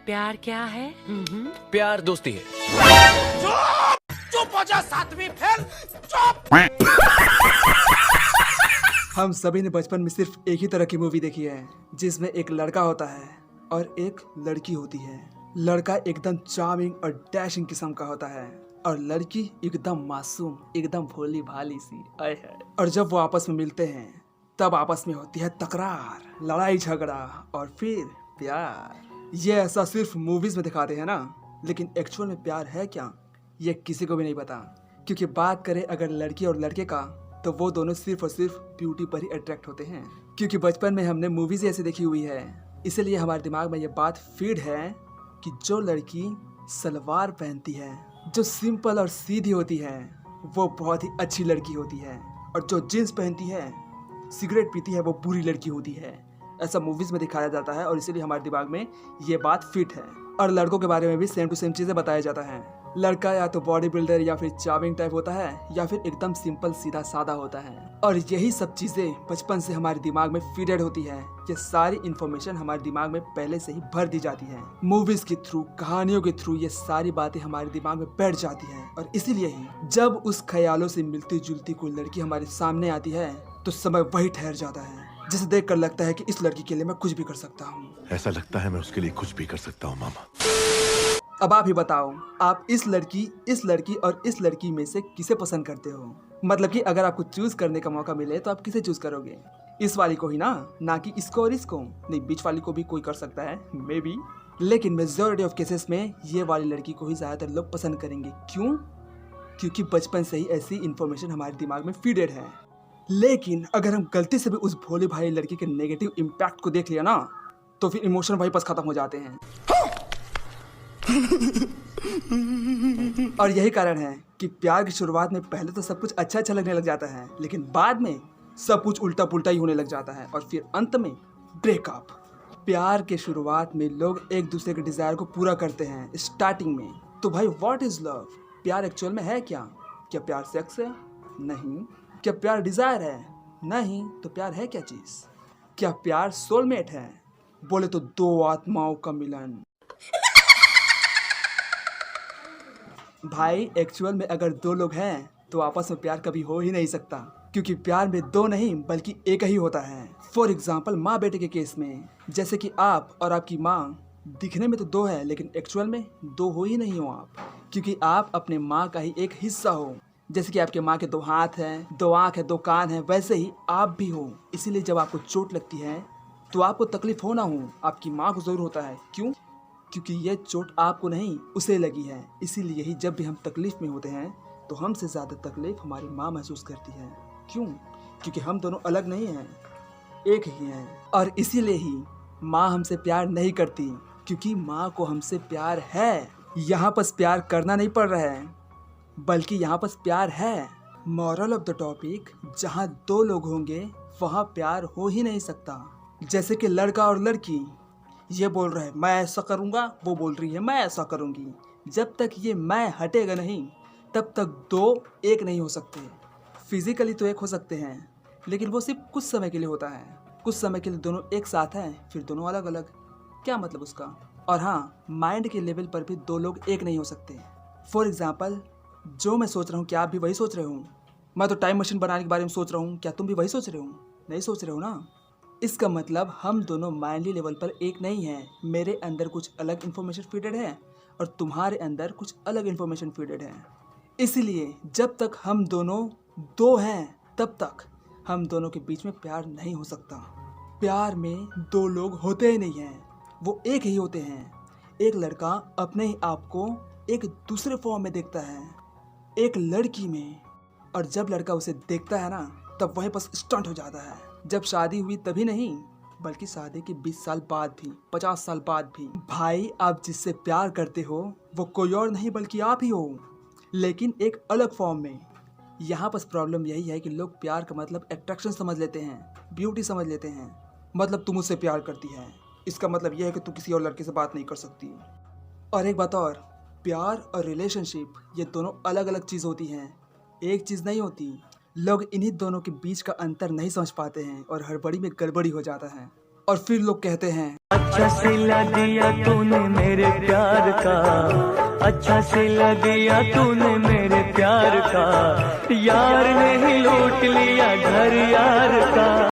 प्यार क्या है? प्यार दोस्ती है। चुप हो जा सातवीं फेल। चुप। हम सभी ने बचपन में सिर्फ एक ही तरह की मूवी देखी है जिसमें एक लड़का होता है और एक लड़की होती है। लड़का एकदम चार्मिंग और डैशिंग किस्म का होता है और लड़की एकदम मासूम, एकदम भोली भाली सी आए है। और जब वो आपस में मिलते हैं तब आपस में होती है तकरार, लड़ाई झगड़ा और फिर प्यार। ये ऐसा सिर्फ मूवीज में दिखाते हैं ना, लेकिन एक्चुअल में प्यार है क्या ये किसी को भी नहीं पता। क्योंकि बात करें अगर लड़की और लड़के का, तो वो दोनों सिर्फ और सिर्फ ब्यूटी पर ही अट्रैक्ट होते हैं। क्योंकि बचपन में हमने मूवीज ऐसे देखी हुई है, इसलिए हमारे दिमाग में ये बात फीड है कि जो लड़की सलवार पहनती है, जो सिंपल और सीधी होती है, वो बहुत ही अच्छी लड़की होती है, और जो जींस पहनती है, सिगरेट पीती है, वो बुरी लड़की होती है। ऐसा मूवीज में दिखाया जाता है और इसीलिए हमारे दिमाग में ये बात फिट है। और लड़कों के बारे में भी सेम टू सेम चीजें बताया जाता है। लड़का या तो बॉडी बिल्डर या फिर चार्मिंग टाइप होता है या फिर एकदम सिंपल सीधा सादा होता है। और यही सब चीजें बचपन से हमारे दिमाग में फीडेड होती है। ये सारी इन्फॉर्मेशन हमारे दिमाग में पहले से ही भर दी जाती है। मूवीज के थ्रू, कहानियों के थ्रू ये सारी बातें हमारे दिमाग में बैठ जाती है। और इसीलिए ही जब उस ख्यालों से मिलती जुलती कोई लड़की हमारे सामने आती है तो समय वही ठहर जाता है, जिसे देख कर लगता है कि इस लड़की के लिए मैं कुछ भी कर सकता हूँ। ऐसा लगता है मैं उसके लिए कुछ भी कर सकता हूँ मामा। अब आप ही बताओ, आप इस लड़की और इस लड़की में से किसे पसंद करते हो? मतलब कि अगर आपको चूज करने का मौका मिले तो आप किसे चूज करोगे? इस वाली को ही ना कि इसको और इसको। नहीं, बीच वाली को भी कोई कर सकता है मे बी, लेकिन मेजॉरिटी ऑफ केसेस में ये वाली लड़की को ही ज्यादातर लोग पसंद करेंगे। क्यों? क्योंकि बचपन से ही ऐसी इन्फॉर्मेशन हमारे दिमाग में फीडेड है। लेकिन अगर हम गलती से भी उस भोली भाली लड़की के नेगेटिव इम्पैक्ट को देख लिया ना, तो फिर इमोशन वहीं पर खत्म हो जाते हैं। और यही कारण है कि प्यार की शुरुआत में पहले तो सब कुछ अच्छा अच्छा लगने लग जाता है, लेकिन बाद में सब कुछ उल्टा पुल्टा ही होने लग जाता है और फिर अंत में ब्रेकअप। प्यार के शुरुआत में लोग एक दूसरे के डिजायर को पूरा करते हैं स्टार्टिंग में। तो भाई व्हाट इज लव? प्यार एक्चुअल में है क्या? क्या प्यार सेक्स है? नहीं। क्या प्यार डिजायर है? नहीं। तो प्यार है क्या चीज? क्या प्यार सोलमेट है? बोले तो दो आत्माओं का मिलन। भाई एक्चुअल में अगर दो लोग हैं तो आपस में प्यार कभी हो ही नहीं सकता, क्योंकि प्यार में दो नहीं बल्कि एक ही होता है। फॉर एग्जाम्पल माँ बेटे के केस में, जैसे कि आप और आपकी माँ दिखने में तो दो है, लेकिन एक्चुअल में दो हो ही नहीं हो आप, क्योंकि आप अपने माँ का ही एक हिस्सा हो। जैसे कि आपके माँ के दो हाथ हैं, दो आँख है, दो कान है, वैसे ही आप भी हो। इसीलिए जब आपको चोट लगती है तो आपको तकलीफ हो ना हो, आपकी माँ को जरूर होता है। क्यों? क्योंकि ये चोट आपको नहीं उसे लगी है। इसीलिए ही जब भी हम तकलीफ में होते हैं तो हमसे ज़्यादा तकलीफ हमारी माँ महसूस करती है। क्यों? क्योंकि हम दोनों अलग नहीं हैं, एक ही हैं। और इसीलिए ही माँ हमसे प्यार नहीं करती, क्योंकि माँ को हमसे प्यार है। यहाँ पर प्यार करना नहीं पड़ रहा है, बल्कि यहाँ पर प्यार है। मॉरल ऑफ द टॉपिक, जहाँ दो लोग होंगे वहाँ प्यार हो ही नहीं सकता। जैसे कि लड़का और लड़की, ये बोल रहा है मैं ऐसा करूँगा, वो बोल रही है मैं ऐसा करूँगी। जब तक ये मैं हटेगा नहीं तब तक दो एक नहीं हो सकते। फिजिकली तो एक हो सकते हैं, लेकिन वो सिर्फ कुछ समय के लिए होता है। कुछ समय के लिए दोनों एक साथ हैं, फिर दोनों अलग अलग। क्या मतलब उसका? और हाँ, माइंड के लेवल पर भी दो लोग एक नहीं हो सकते। फॉर एग्जाम्पल, जो मैं सोच रहा हूँ क्या आप भी वही सोच रहे हो? मैं तो टाइम मशीन बनाने के बारे में सोच रहा हूँ, क्या तुम भी वही सोच रहे हो? नहीं सोच रहे हो ना। इसका मतलब हम दोनों माइंडली लेवल पर एक नहीं हैं। मेरे अंदर कुछ अलग इन्फॉर्मेशन फीडेड है और तुम्हारे अंदर कुछ अलग इन्फॉर्मेशन फीडेड है। इसलिए जब तक हम दोनों दो हैं तब तक हम दोनों के बीच में प्यार नहीं हो सकता। प्यार में दो लोग होते ही नहीं हैं, वो एक ही होते हैं। एक लड़का अपने ही आप को एक दूसरे फॉर्म में देखता है, एक लड़की में, और जब लड़का उसे देखता है ना तब वहीं पर स्टंट हो जाता है। जब शादी हुई तभी नहीं, बल्कि शादी के 20 साल बाद भी, 50 साल बाद भी। भाई आप जिससे प्यार करते हो वो कोई और नहीं बल्कि आप ही हो, लेकिन एक अलग फॉर्म में। यहाँ पर प्रॉब्लम यही है कि लोग प्यार का मतलब अट्रैक्शन समझ लेते हैं, ब्यूटी समझ लेते हैं। मतलब तुम मुझसे प्यार करती है, इसका मतलब यह है कि तू किसी और लड़के से बात नहीं कर सकती। और एक बात और, प्यार और रिलेशनशिप ये दोनों अलग अलग चीज़ होती हैं, एक चीज़ नहीं होती। लोग इन्हीं दोनों के बीच का अंतर नहीं समझ पाते हैं और हड़बड़ी में गड़बड़ी हो जाता है। और फिर लोग कहते हैं अच्छा सिला दिया तूने मेरे प्यार का, अच्छा सिला दिया तूने मेरे प्यार का, यार ने ही लूट लिया घर यार का।